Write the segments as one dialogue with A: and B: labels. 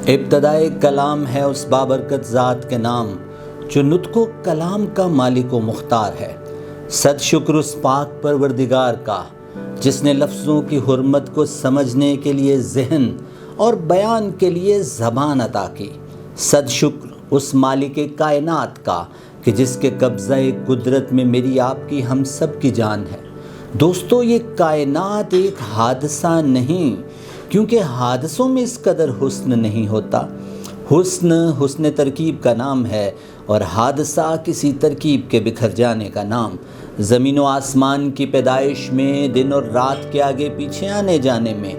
A: ابتدائے کلام ہے اس بابرکت ذات کے نام، جو نطق و کلام کا مالک و مختار ہے۔ صد شکر اس پاک پروردگار کا، جس نے لفظوں کی حرمت کو سمجھنے کے لیے ذہن اور بیان کے لیے زبان عطا کی۔ صد شکر اس مالک کائنات کا کہ جس کے قبضہ قدرت میں میری آپ کی ہم سب کی جان ہے۔ دوستو، یہ کائنات ایک حادثہ نہیں، کیونکہ حادثوں میں اس قدر حسن نہیں ہوتا۔ حسن ترکیب کا نام ہے، اور حادثہ کسی ترکیب کے بکھر جانے کا نام۔ زمین و آسمان کی پیدائش میں، دن اور رات کے آگے پیچھے آنے جانے میں،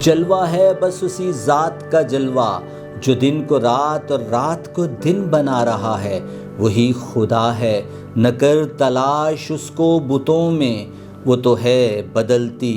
A: جلوہ ہے بس اسی ذات کا جلوہ، جو دن کو رات اور رات کو دن بنا رہا ہے، وہی خدا ہے۔ نہ کر تلاش اس کو بتوں میں، وہ تو ہے بدلتی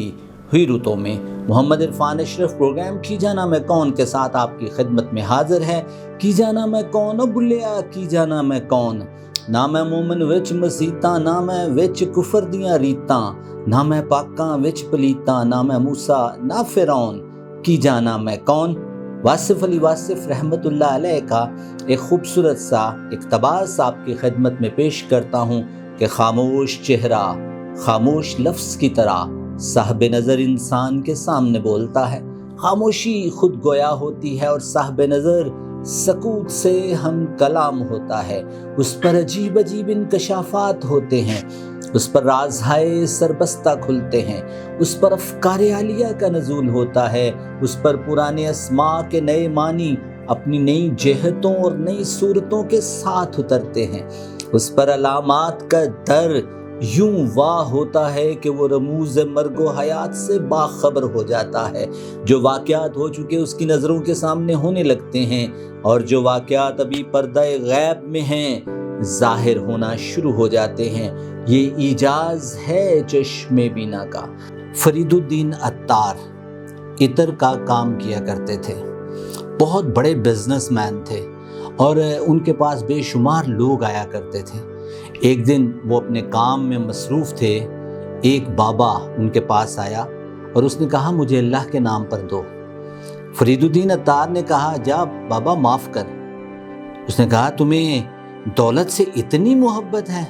A: ہوئی رتوں میں۔ محمد عرفان اشرف پروگرام کی جانا میں کون کے ساتھ آپ کی خدمت میں حاضر ہے۔ کی جانا میں کون بلیا، کی جانا میں کون، نہ میں مومن وچ مسیتاں، نہ میں وچ کفر دیاں ریتاں، نہ میں پاکاں وچ پلیتاں، نہ میں موسیٰ نہ فرعون، کی جانا میں کون۔ واصف علی واصف رحمت اللہ علیہ کا ایک خوبصورت سا اقتباس آپ کی خدمت میں پیش کرتا ہوں کہ خاموش چہرہ خاموش لفظ کی طرح صاحب نظر انسان کے سامنے بولتا ہے۔ خاموشی خود گویا ہوتی ہے، اور صاحب نظر سکوت سے ہم کلام ہوتا ہے۔ اس پر عجیب عجیب انکشافات ہوتے ہیں، اس پر رازہائے سربستہ کھلتے ہیں، اس پر افکار عالیہ کا نزول ہوتا ہے، اس پر پرانے اسماء کے نئے معنی اپنی نئی جہتوں اور نئی صورتوں کے ساتھ اترتے ہیں، اس پر علامات کا در یوں واہ ہوتا ہے کہ وہ رموز مرگ و حیات سے باخبر ہو جاتا ہے۔ جو واقعات ہو چکے اس کی نظروں کے سامنے ہونے لگتے ہیں، اور جو واقعات ابھی پردہ غیب میں ہیں ظاہر ہونا شروع ہو جاتے ہیں۔ یہ ایجاز ہے چشم بینا کا۔ فرید الدین عطار عطر کا کام کیا کرتے تھے، بہت بڑے بزنس مین تھے، اور ان کے پاس بے شمار لوگ آیا کرتے تھے۔ ایک دن وہ اپنے کام میں مصروف تھے، ایک بابا ان کے پاس آیا اور اس نے کہا مجھے اللہ کے نام پر دو۔ فرید الدین عطار نے کہا جا بابا معاف کر۔ اس نے کہا تمہیں دولت سے اتنی محبت ہے؟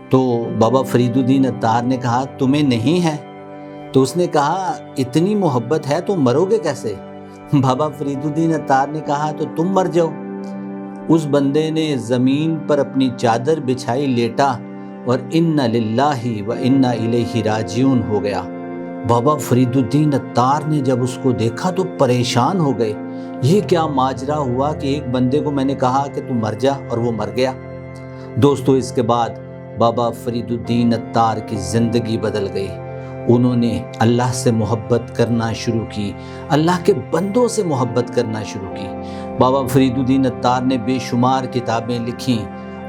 A: تو بابا فرید الدین عطار نے کہا تمہیں نہیں ہے؟ تو اس نے کہا اتنی محبت ہے تو مرو گے کیسے؟ بابا فرید الدین عطار نے کہا تو تم مر جاؤ۔ اس بندے نے زمین پر اپنی چادر بچھائی لیٹا اور انا للہ و انا الیہ راجعون ہو گیا۔ بابا فرید الدین عطار نے جب اس کو دیکھا تو پریشان ہو گئے، یہ کیا ماجرا ہوا کہ ایک بندے کو میں نے کہا کہ تو مر جا اور وہ مر گیا۔ دوستو، اس کے بعد بابا فرید الدین عطار کی زندگی بدل گئی۔ انہوں نے اللہ سے محبت کرنا شروع کی، اللہ کے بندوں سے محبت کرنا شروع کی۔ بابا فرید الدین عطار نے بے شمار کتابیں لکھیں،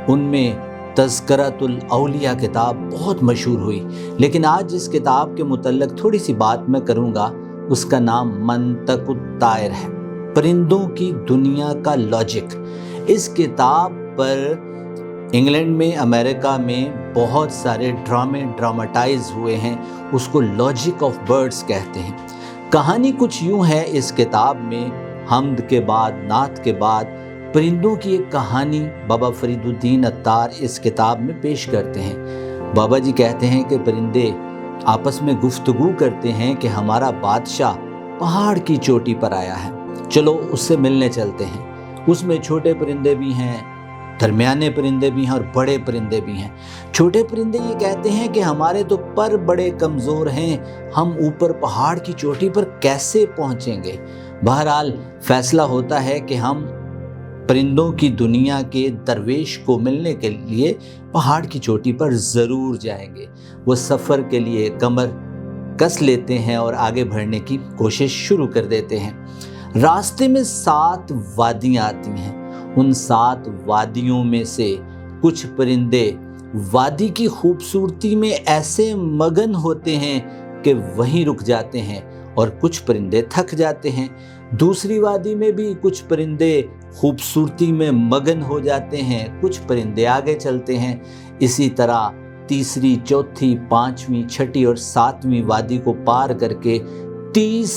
A: ان میں تذکرۃ الاولیاء کتاب بہت مشہور ہوئی، لیکن آج جس کتاب کے متعلق تھوڑی سی بات میں کروں گا اس کا نام منطق الطائر ہے، پرندوں کی دنیا کا لاجک۔ اس کتاب پر انگلینڈ میں، امریکہ میں بہت سارے ڈراماٹائز ہوئے ہیں، اس کو لاجک آف برڈز کہتے ہیں۔ کہانی کچھ یوں ہے اس کتاب میں، حمد کے بعد نعت کے بعد پرندوں کی ایک کہانی بابا فرید الدین عطار اس کتاب میں پیش کرتے ہیں۔ بابا جی کہتے ہیں کہ پرندے آپس میں گفتگو کرتے ہیں کہ ہمارا بادشاہ پہاڑ کی چوٹی پر آیا ہے، چلو اس سے ملنے چلتے ہیں۔ اس میں چھوٹے پرندے بھی ہیں، درمیانے پرندے بھی ہیں اور بڑے پرندے بھی ہیں۔ چھوٹے پرندے یہ کہتے ہیں کہ ہمارے تو پر بڑے کمزور ہیں، ہم اوپر پہاڑ کی چوٹی پر کیسے پہنچیں گے؟ بہرحال فیصلہ ہوتا ہے کہ ہم پرندوں کی دنیا کے درویش کو ملنے کے لیے پہاڑ کی چوٹی پر ضرور جائیں گے۔ وہ سفر کے لیے کمر کس لیتے ہیں اور آگے بڑھنے کی کوشش شروع کر دیتے ہیں۔ راستے میں 7 وادیاں آتی ہیں، ان 7 وادیوں میں سے کچھ پرندے وادی کی خوبصورتی میں ایسے مگن ہوتے ہیں کہ وہیں رک جاتے ہیں، اور کچھ پرندے تھک جاتے ہیں۔ دوسری وادی میں بھی کچھ پرندے خوبصورتی میں مگن ہو جاتے ہیں، کچھ پرندے آگے چلتے ہیں۔ اسی طرح تیسری، چوتھی، 5ویں، 6ٹھی اور 7ویں وادی کو پار کر کے 30